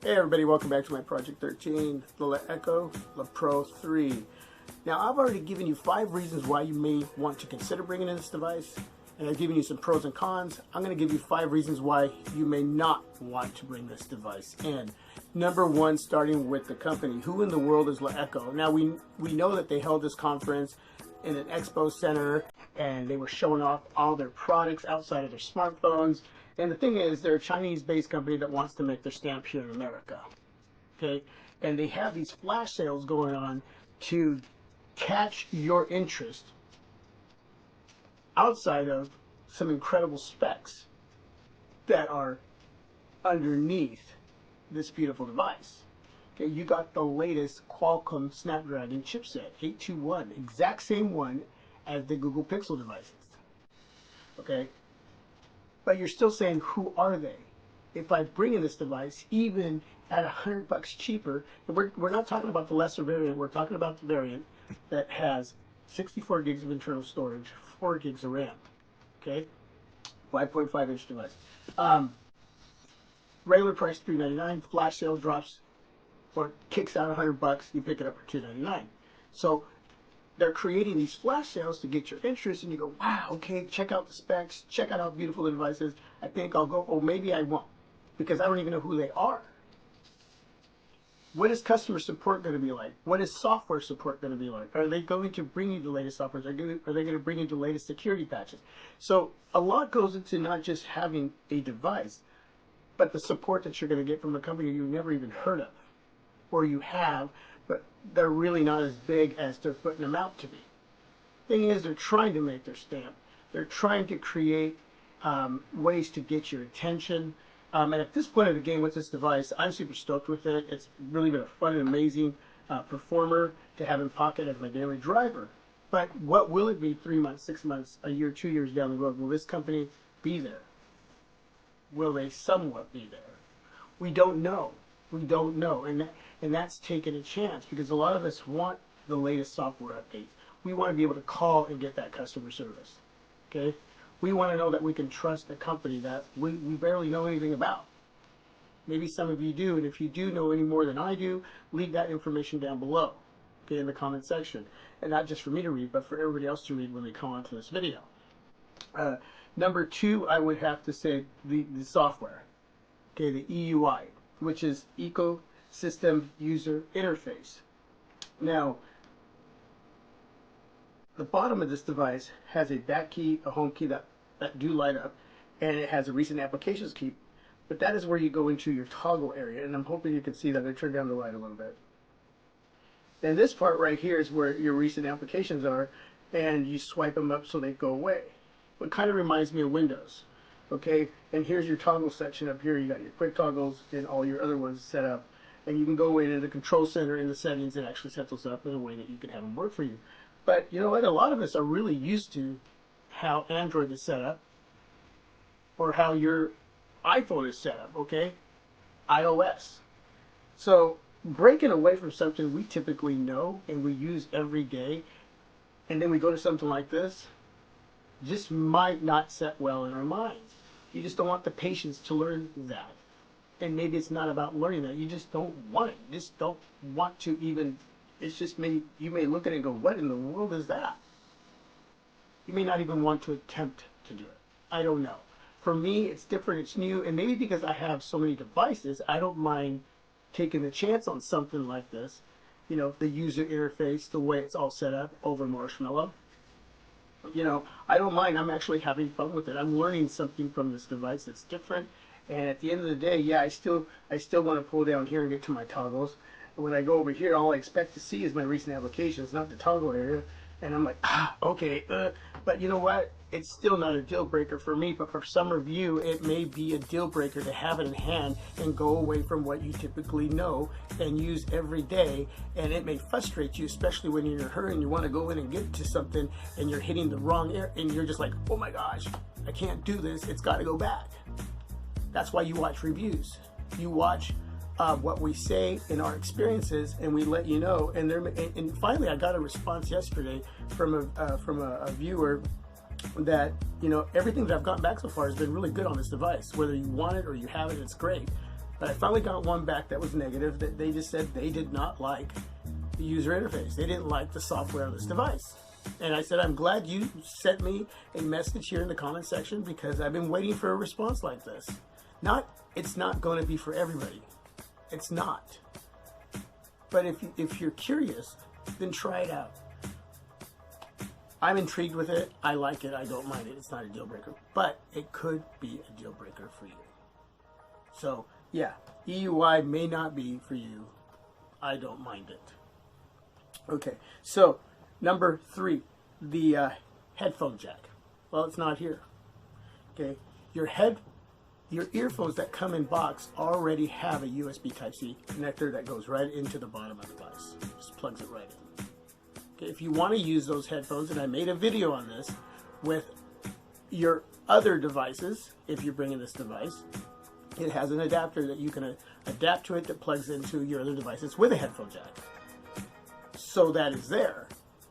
Hey everybody, welcome back to my Project 13, the LaEco LaPro 3. Now I've already given you 5 reasons why you may want to consider bringing in this device, and I've given you some pros and cons. I'm going to give you 5 reasons why you may not want to bring this device in. Number 1, starting with the company. Who in the world is LaEco? Now we know that they held this conference in an expo center and they were showing off all their products outside of their smartphones. And the thing is, they're a Chinese-based company that wants to make their stamp here in America. Okay? And they have these flash sales going on to catch your interest outside of some incredible specs that are underneath this beautiful device. Okay, you got the latest Qualcomm Snapdragon chipset, 821, exact same one as the Google Pixel devices. Okay? But you're still saying, who are they? If I bring in this device, even at $100 cheaper, and we're not talking about the lesser variant, we're talking about the variant that has 64 gigs of internal storage, 4 gigs of RAM, okay? 5.5-inch device. Regular price $399, flash sale drops or kicks out $100, you pick it up for $299. So they're creating these flash sales to get your interest, and you go, wow, okay, check out the specs, check out how beautiful the device is. I think I'll go, or maybe I won't, because I don't even know who they are. What is customer support going to be like? What is software support going to be like? Are they going to bring you the latest software? Are they going to bring you the latest security patches? So a lot goes into not just having a device, but the support that you're going to get from a company you've never even heard of, or you have, but they're really not as big as they're putting them out to be. Thing is, they're trying to make their stamp. They're trying to create ways to get your attention. And at this point of the game with this device, I'm super stoked with it. It's really been a fun and amazing performer to have in pocket as my daily driver. But what will it be 3 months, 6 months, a year, 2 years down the road? Will this company be there? Will they somewhat be there? We don't know. We don't know. And that's taking a chance, because a lot of us want the latest software update. We want to be able to call and get that customer service. Okay? We want to know that we can trust a company that we barely know anything about. Maybe some of you do, and if you do know any more than I do, leave that information down below, okay, in the comment section. And not just for me to read, but for everybody else to read when they come onto this video. Number 2, I would have to say the software. Okay, the EUI, which is Ecosystem User Interface. Now, the bottom of this device has a back key, a home key that do light up, and it has a recent applications key. But that is where you go into your toggle area, and I'm hoping you can see that. I turned down the light a little bit. And this part right here is where your recent applications are, and you swipe them up so they go away. It kind of reminds me of Windows. Okay, and here's your toggle section up here. You got your quick toggles and all your other ones set up, and you can go into the control center in the settings and actually set those up in a way that you can have them work for you. But you know what? A lot of us are really used to how Android is set up, or how your iPhone is set up. Okay, iOS. So breaking away from something we typically know and we use every day, and then we go to something like this, just might not set well in our minds. You just don't want the patience to learn that. And maybe it's not about learning that. You just don't want it. You just don't want to even, it's just you may look at it and go, what in the world is that? You may not even want to attempt to do it. I don't know. For me, it's different, it's new, and maybe because I have so many devices, I don't mind taking the chance on something like this. You know, the user interface, the way it's all set up over Marshmallow. You know, I don't mind. I'm actually having fun with it. I'm learning something from this device that's different. And at the end of the day, yeah, I still want to pull down here and get to my toggles. And when I go over here, all I expect to see is my recent applications, not the toggle area. And I'm like, okay. But you know what? It's still not a deal breaker for me. But for some of you, it may be a deal breaker to have it in hand and go away from what you typically know and use every day. And it may frustrate you, especially when you're in a hurry and you want to go in and get to something and you're hitting the wrong area and you're just like, oh my gosh, I can't do this. It's got to go back. That's why you watch reviews. You watch what we say in our experiences, and we let you know. And finally, I got a response yesterday from a viewer that, you know, everything that I've gotten back so far has been really good on this device. Whether you want it or you have it, it's great. But I finally got one back that was negative, that they just said they did not like the user interface. They didn't like the software on this device. And I said, I'm glad you sent me a message here in the comment section, because I've been waiting for a response like this. It's not going to be for everybody. It's not. But if you're curious, then try it out. I'm intrigued with it. I like it. I don't mind it. It's not a deal breaker, but it could be a deal breaker for you. So yeah, EUI may not be for you. I don't mind it. Okay, so number 3, the headphone jack. Well, it's not here. Okay, your earphones that come in box already have a USB Type-C connector that goes right into the bottom of the device. Just plugs it right in. Okay, if you want to use those headphones, and I made a video on this with your other devices, if you're bringing this device, it has an adapter that you can adapt to it that plugs into your other devices with a headphone jack. So that is there.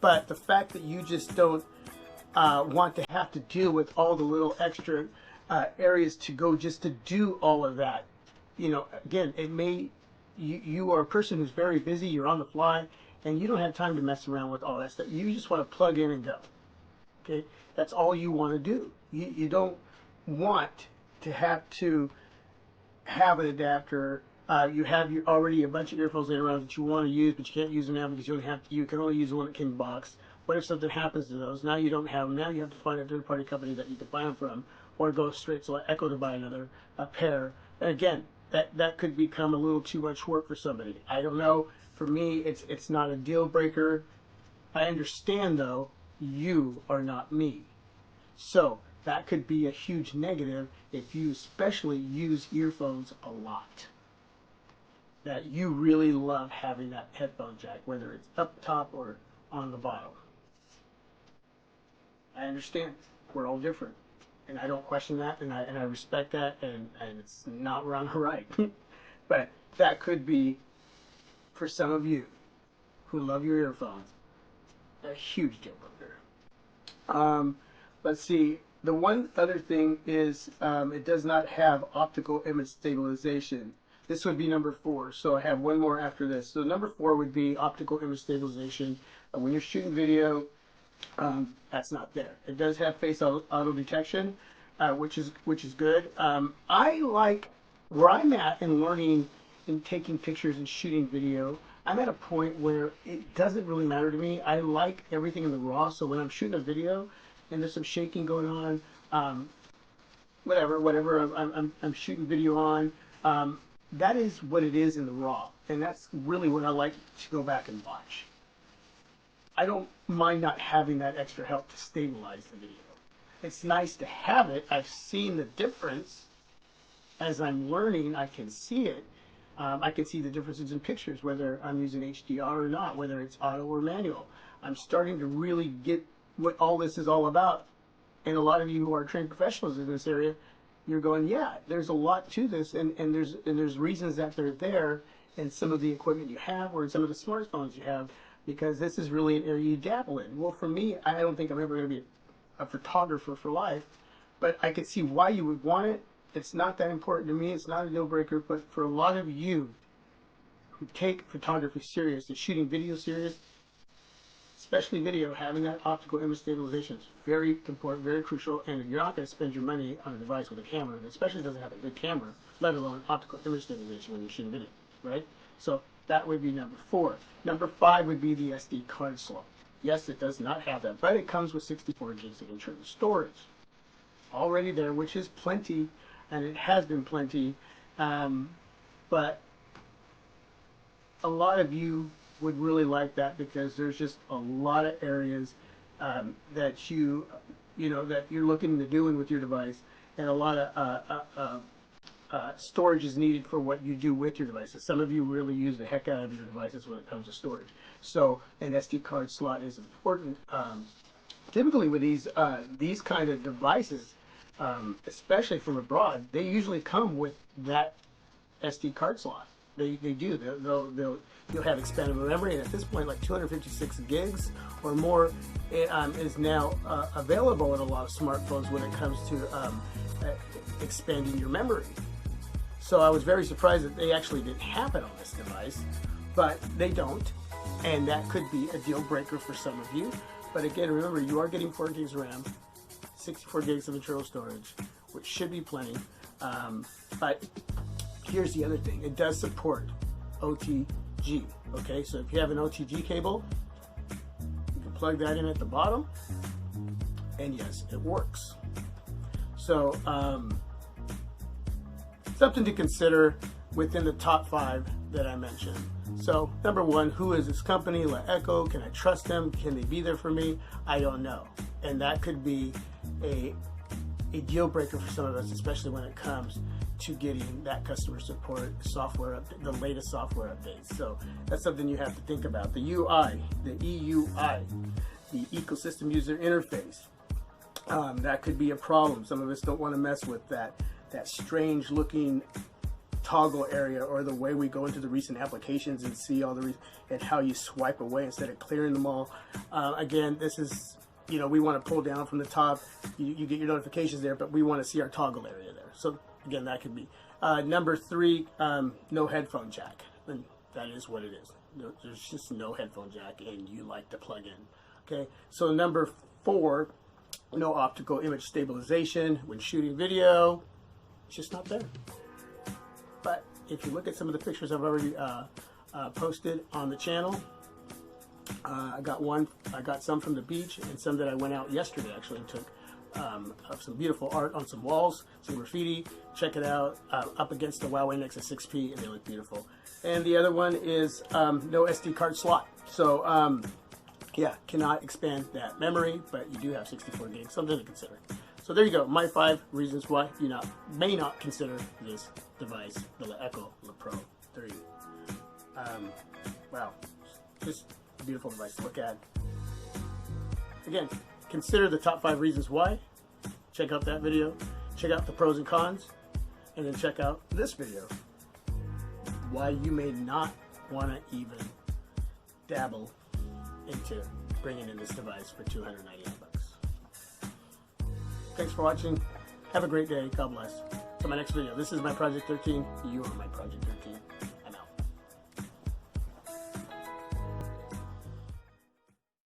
But the fact that you just don't want to have to deal with all the little extra areas to go just to do all of that, you know, again, it may, you are a person who's very busy, you're on the fly, and you don't have time to mess around with all that stuff. You just want to plug in and go. Okay, that's all you want to do. You don't want to have to have an adapter. You have already a bunch of earphones laying around that you want to use, but you can't use them now because you can only use the one that came in box. What if something happens to those? Now you don't have them. Now you have to find a third-party company that you can buy them from, or go straight to Echo to buy another pair. And again, that could become a little too much work for somebody. I don't know. For me, it's not a deal breaker. I understand, though, you are not me. So that could be a huge negative if you especially use earphones a lot. That you really love having that headphone jack, whether it's up top or on the bottom. I understand. We're all different. And I don't question that, and I respect that, and it's not wrong or right. But that could be, for some of you who love your earphones, a huge deal breaker. Let's see. The one other thing is it does not have optical image stabilization. This would be number 4. So I have one more after this. So number 4 would be optical image stabilization. When you're shooting video, that's not there. It does have face auto detection, which is good. I like where I'm at in learning and taking pictures and shooting video. I'm at a point where it doesn't really matter to me. I like everything in the raw. So when I'm shooting a video and there's some shaking going on, whatever I'm shooting video on, that is what it is in the raw, and that's really what I like to go back and watch. I don't mind not having that extra help to stabilize the video. It's nice to have it. I've seen the difference as I'm learning. I can see it. I can see the differences in pictures, whether I'm using HDR or not, whether it's auto or manual. I'm starting to really get what all this is all about. And a lot of you who are trained professionals in this area, you're going, yeah, there's a lot to this, and there's reasons that they're there in some of the equipment you have or in some of the smartphones you have, because this is really an area you dabble in. Well, for me, I don't think I'm ever going to be a photographer for life, but I could see why you would want it. It's not that important to me. It's not a deal breaker, but for a lot of you who take photography serious and shooting video serious, especially video, having that optical image stabilization is very important, very crucial, and you're not going to spend your money on a device with a camera that especially doesn't have a good camera, let alone optical image stabilization when you're shooting video, right? So that would be number 4. Number 5 would be the SD card slot. Yes, it does not have that, but it comes with 64 gigs of internal storage already there, which is plenty, and it has been plenty, but a lot of you would really like that because there's just a lot of areas that that you're looking to do with your device, and a lot of storage is needed for what you do with your devices. Some of you really use the heck out of your devices when it comes to storage. So an SD card slot is important. Typically with these kind of devices, especially from abroad, they usually come with that SD card slot. They do. You'll have expandable memory, and at this point, like 256 gigs or more is now available in a lot of smartphones when it comes to expanding your memory. So I was very surprised that they actually didn't have it on this device, but they don't. And that could be a deal breaker for some of you. But again, remember, you are getting 4 gigs of RAM, 64 gigs of internal storage, which should be plenty. But here's the other thing. It does support OTG, okay? So if you have an OTG cable, you can plug that in at the bottom, and yes, it works. So something to consider within the top 5 that I mentioned. So number 1, who is this company? LeEco. Can I trust them? Can they be there for me? I don't know. And that could be a deal breaker for some of us, especially when it comes to getting that customer support software, the latest software updates. So that's something you have to think about. The UI, the EUI, the ecosystem user interface. That could be a problem. Some of us don't want to mess with that strange looking toggle area, or the way we go into the recent applications and see all the and how you swipe away instead of clearing them all. Again, this is, you know, we want to pull down from the top. You get your notifications there, but we want to see our toggle area there. So again, that could be. Number 3, no headphone jack. And that is what it is. There's just no headphone jack, and you like to plug in. Okay. So number 4, no optical image stabilization when shooting video. It's just not there. But if you look at some of the pictures I've already posted on the channel, I got some from the beach, and some that I went out yesterday actually and took of some beautiful art on some walls, some graffiti. Check it out, up against the Huawei Nexus 6P, and they look beautiful. And the other one is no SD card slot. So yeah, cannot expand that memory, but you do have 64 gigs, something to consider. So there you go, my 5 reasons why you may not consider this device, the LeEco LePro 3. Wow, just a beautiful device to look at. Again, consider the top 5 reasons why. Check out that video, check out the pros and cons, and then check out this video. Why you may not want to even dabble into bringing in this device for $299. Thanks for watching. Have a great day. God bless. Till my next video. This is my Project 13. You are my Project 13.